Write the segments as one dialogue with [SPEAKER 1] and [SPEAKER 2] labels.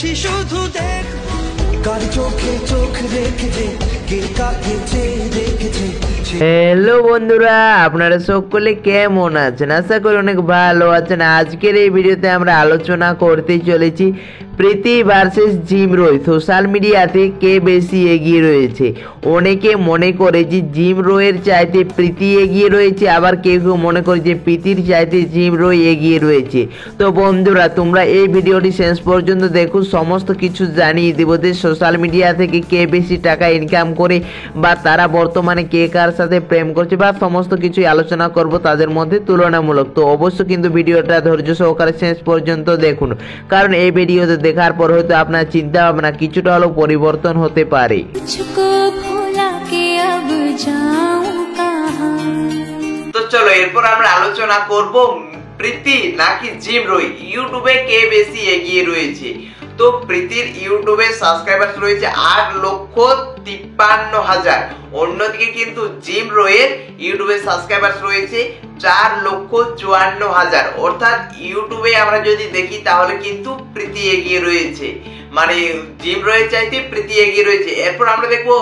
[SPEAKER 1] আছি শুধু দেখ কার চোখে চোখ রেখেছে কে কাকে চেয়ে রেখেছে।
[SPEAKER 2] হ্যালো বন্ধুরা, আপনারা সকলে কেমন আছেন? আশা করি অনেক ভালো আছেন। আজকের এই ভিডিওতে আমরা আলোচনা করতে চলেছি প্রীতি ভার্সেস জিম রয়, সোশ্যাল মিডিয়াতে কে বেশি এগিয়ে রয়েছে। অনেকে মনে করে যে জিম রয়ের চাইতে প্রীতি এগিয়ে রয়েছে, আবার কেউ কেউ মনে করে যে প্রীতির চাইতে জিম রয় এগিয়ে রয়েছে। তো বন্ধুরা, তোমরা এই ভিডিওটি শেষ পর্যন্ত দেখো, সমস্ত কিছু জানিয়ে দেবো যে সোশ্যাল মিডিয়া থেকে কে বেশি টাকা ইনকাম করে বা তারা বর্তমানে কে কার সাথে প্রেম করছে বা সমস্ত কিছুই আলোচনা করব তাদের মধ্যে তুলনামূলক। তো অবশ্যই কিন্তু ভিডিওটা ধৈর্য সহকারে শেষ পর্যন্ত দেখুন, কারণ এই ভিডিওতে দেখার পর হয়তো আপনার চিন্তা ভাবনা কিছুটা হলেও পরিবর্তন হতে পারে। তো চলো এরপর আমরা আলোচনা করব প্রীতি নাকি জিম রয়, ইউটিউবে কে বেশি এগিয়ে রয়েছে। তো প্রীতির ইউটিউবে সাবস্ক্রাইবার রয়েছে 8,53,000। অন্যদিকে কিন্তু জিম রয়ের ইউটিউবে সাবস্ক্রাইবার রয়েছে 4,54,000। অর্থাৎ ইউটিউবে আমরা যদি দেখি তাহলে কিন্তু প্রীতি এগিয়ে রয়েছে, মানে জিম রয়ের চাইতে প্রীতি এগিয়ে রয়েছে। এরপর আমরা দেখবো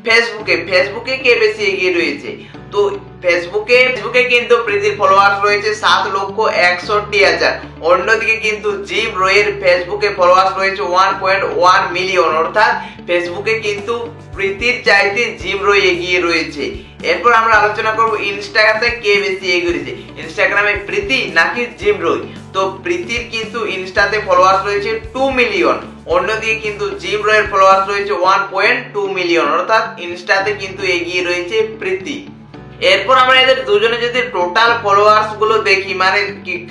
[SPEAKER 2] ফেসবুকে কে বেশি এগিয়ে রয়েছে। তো ফেসবুকে কিন্তু প্রীতির ফলোয়ার্স রয়েছে 7,61,000। অন্যদিকে কিন্তু জিম রয়ের ফেসবুকে ফলোয়ার্স রয়েছে 1.1 মিলিয়ন। অর্থাৎ ফেসবুকে কিন্তু প্রীতির চাইতে জিম রয় এগিয়ে রয়েছে। এরপর আমরা আলোচনা করব ইনস্টাগ্রামে কে বেশি এগিয়ে রয়েছে, ইনস্টাগ্রামে প্রীতি নাকি জিম রয়। তো প্রীতির কিন্তু ইনস্টাতে ফলোয়ার্স রয়েছে 2 মিলিয়ন। অন্যদিকে কিন্তু জিম রয়ের ফলোয়ার্স রয়েছে 1.2 মিলিয়ন। অর্থাৎ ইনস্টাতে কিন্তু এগিয়ে রয়েছে প্রীতি। এরপর আমরা এদের দুজনে যদি টোটাল ফলোয়ার্স গুলো দেখি, মানে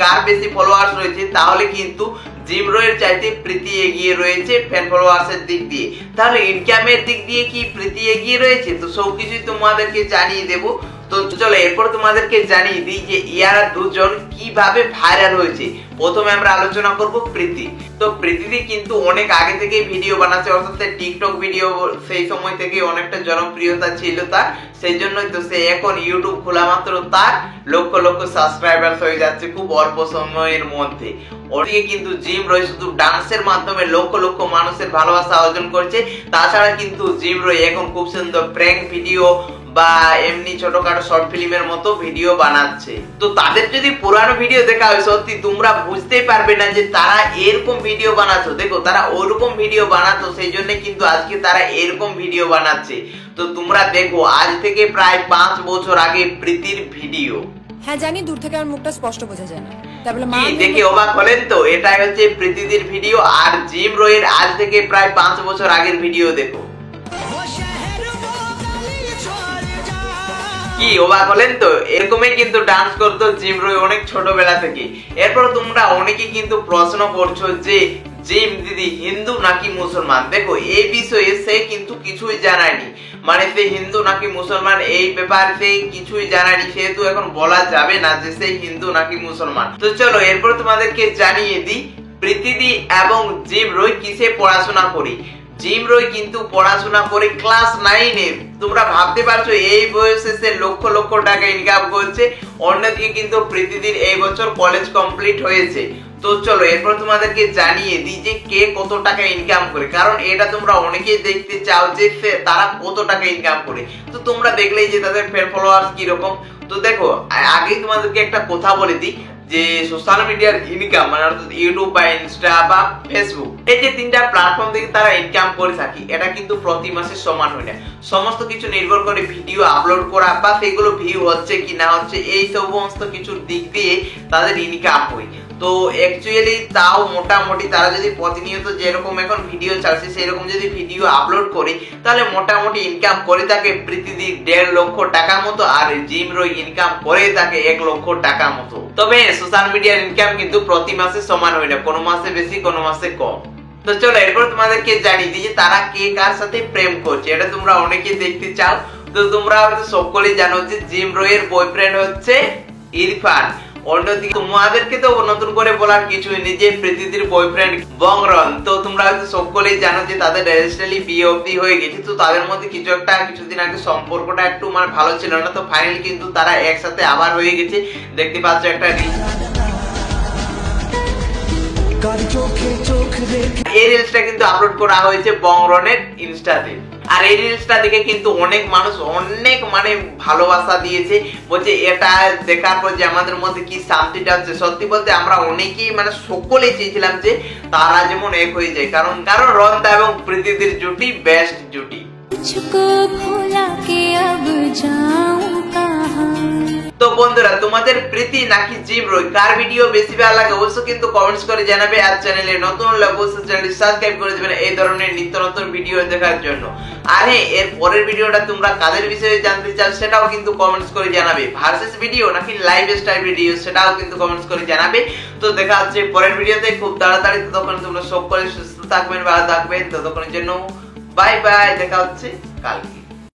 [SPEAKER 2] কার বেশি ফলোয়ার্স রয়েছে, তাহলে কিন্তু জিম রয়ের চাইতে প্রীতি এগিয়ে রয়েছে ফ্যান ফলোয়ার্স এর দিক দিয়ে। তাহলে ইনকামের দিক দিয়ে কি প্রীতি এগিয়ে রয়েছে? তো সবকিছু তোমাদেরকে জানিয়ে দেব। তো চলো এরপর তোমাদেরকে জানিয়ে দিই যে ইয়ারা দুজন কিভাবে ভাইরাল হয়েছে। প্রথমে আমরা আলোচনা করব প্রীতি। তো প্রীতি কিন্তু অনেক আগে থেকে ভিডিও বানাচ্ছে, অর্থাৎ টিকটক ভিডিও সেই সময় থেকে অনেকটা জনপ্রিয়তা ছিল তার, সেই জন্যই তো সে এখন ইউটিউব খোলা মাত্র তার লক্ষ লক্ষ সাবস্ক্রাইবার হয়ে যাচ্ছে খুব অল্প সময়ের মধ্যে। ওদিকে কিন্তু জিম রয় শুধু ডান্সের মাধ্যমে লক্ষ লক্ষ মানুষের ভালোবাসা অর্জন করছে। তাছাড়া কিন্তু জিম রয় এখন খুব সুন্দর প্র্যাঙ্ক ভিডিও বা এমনি ছোটখাটো শর্ট ফিল্মের মতো ভিডিও বানাচ্ছে। তো তাদের যদি পুরানো ভিডিও দেখা হয়, সত্যি তোমরা বুঝতেই পারবে না যে তারা এরকম ভিডিও বানাতো। দেখো, তারা ওরকম ভিডিও বানাতো, সেই জন্য কিন্তু আজকে তারা এরকম ভিডিও বানাচ্ছে। তো তোমরা দেখো, আজ থেকে প্রায় 5 বছর আগে প্রীতির ভিডিও।
[SPEAKER 3] হ্যাঁ জানি, দূর থেকে আমার মুখটা স্পষ্ট বোঝা যায় না।
[SPEAKER 2] দেখে অবাক হলেন তো? এটাই হচ্ছে প্রীতির ভিডিও। আর জিম রয়ের আজ থেকে প্রায় 5 বছর আগের ভিডিও দেখো। কি অবাক হলেন তো? এরকমই কিন্তু ডান্স করতো জিম রয় অনেক ছোটবেলা থেকে। এরপর তোমরা অনেকে কিন্তু প্রশ্ন করছো যে জিম দিদি হিন্দু নাকি মুসলমান। দেখো, এই বিষয়ে সে কিন্তু কিছুই জানায়নি, মানে সে হিন্দু নাকি মুসলমান এই ব্যাপারে সে কিছুই জানায়নি, সেহেতু এখন বলা যাবে না যে সে হিন্দু নাকি মুসলমান। তো চলো এরপর তোমাদেরকে জানিয়ে দিই প্রীতি এবং জিম রয় কিসে পড়াশোনা করি। জিম রয় কিন্তু পড়াশোনা করে ক্লাস 9-এ। তোমরা ভাবতে পারছো এই বয়সে সে লক্ষ লক্ষ টাকা ইনকাম করছে। অন্যদিকে কিন্তু প্রীতিদির এই বছর কলেজ কমপ্লিট হয়েছে। তো চলো এরপর তোমাদেরকে জানিয়ে দিই যে কে কত টাকা ইনকাম করে, কারণ এটা তোমরা অনেকেই দেখতে চাও যে তারা কত টাকা ইনকাম করে। তো তোমরা দেখলেই যে তাদের ফলোয়ার্স কিরকম। তো দেখো, আগে তোমাদেরকে একটা কথা বলে দিই যে সোশ্যাল মিডিয়ার ইনকাম, মানে অর্থাৎ ইউটিউব বা ইনস্টা বা ফেসবুক, এই যে 3টা প্ল্যাটফর্ম থেকে তারা ইনকাম করে থাকি, এটা কিন্তু প্রতি মাসে সমান হয় না। সমস্ত কিছু নির্ভর করে ভিডিও আপলোড করা বা সেগুলো ভিউ হচ্ছে কি না হচ্ছে, এই সমস্ত কিছুর দিক দিয়ে তাদের ইনকাম হয়। তো অ্যাকচুয়ালি তাও মোটামুটি তারা যদি প্রতিনিয়ত যেরকম এখন ভিডিও চালছে সেরকম যদি ভিডিও আপলোড করে, তাহলে মোটামুটি ইনকাম করে থাকে প্রীতিদির 1.5 লক্ষ টাকা মতো, আর জিম রয় ইনকাম করে থাকে 1 লক্ষ টাকা মতো। তবে সোশ্যাল মিডিয়ার ইনকাম কিন্তু প্রতি মাসে সমান হয় না, কোনো মাসে বেশি কোনো মাসে কম। তো চলো এরপর তোমাদেরকে জানিয়ে দিই যে তারা কে কার সাথে প্রেম করছে, এটা তোমরা অনেকে দেখতে চাও। তো তোমরা হয়তো সকলেই জানো যে জিম রয়ের বয়ফ্রেন্ড হচ্ছে ইরফান। অন্যদিকে তোমাদেরকে তো নতুন করে বলার কিছুই নেই যে প্রীতিদির বয়ফ্রেন্ড বংরন। তো তোমরা হয়তো সকলেই জানো যে তাদের রেজিস্ট্রালি বিয়ে অবধি হয়ে গেছে। তো তাদের মধ্যে কিছুদিন আগে সম্পর্কটা একটু মানে ভালো ছিল না, তো ফাইনালি কিন্তু তারা একসাথে আবার হয়ে গেছে। দেখতে পাচ্ছ একটা
[SPEAKER 1] কার চোখে চোখ রেখে।
[SPEAKER 2] এই রিলসটা কিন্তু আপলোড করা হয়েছে বংরনের ইনস্টাতে। আর এই রিলসটা দেখে কিন্তু অনেক মানুষ অনেক মানে ভালোবাসা দিয়েছে, বলছে এটা দেখার পর যে আমাদের মধ্যে কি শান্তিটা হচ্ছে। সত্যি বলতে আমরা অনেকেই মানে সকলেই চেয়েছিলাম যে তারা যেমন এক হয়ে যায়, কারণ রন্তা এবং প্রীতিদের জুটি বেস্ট জুটি। তো বন্ধুরা, তোমাদের প্রীতি নাকি জিম রয় কার ভিডিও বেশি ভালো লাগে অবশ্যই কিন্তু কমেন্টস করে জানাবে। আর চ্যানেলে নতুন হলে অবশ্যই চ্যানেলটি সাবস্ক্রাইব করে দেবেন এই ধরনের নিত্য নতুন ভিডিও দেখার জন্য। আর হ্যাঁ, এর পরের ভিডিওটা তোমরা কাদের বিষয়ে জানতে চাও সেটাও কিন্তু কমেন্টস করে জানাবে। ভার্সেস ভিডিও নাকি লাইভ স্টাইল ভিডিও সেটাও কিন্তু কমেন্টস করে জানাবে। তো দেখা হচ্ছে পরের ভিডিওতে খুব তাড়াতাড়ি। ততক্ষণ তোমরা সকলে সুস্থ থাকবেন, ভালো থাকবেন। ততক্ষণের জন্য বাই বাই, দেখা হচ্ছে কালকে।